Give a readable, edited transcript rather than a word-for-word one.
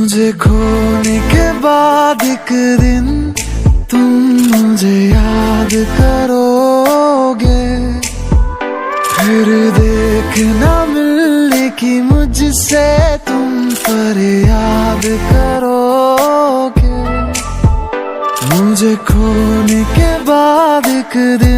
मुझे खोने के बाद एक दिन तुम मुझे याद करोगे, फिर देखना मिलने की मुझसे तुम फरियाद करोगे। मुझे खोने के बाद एक दिन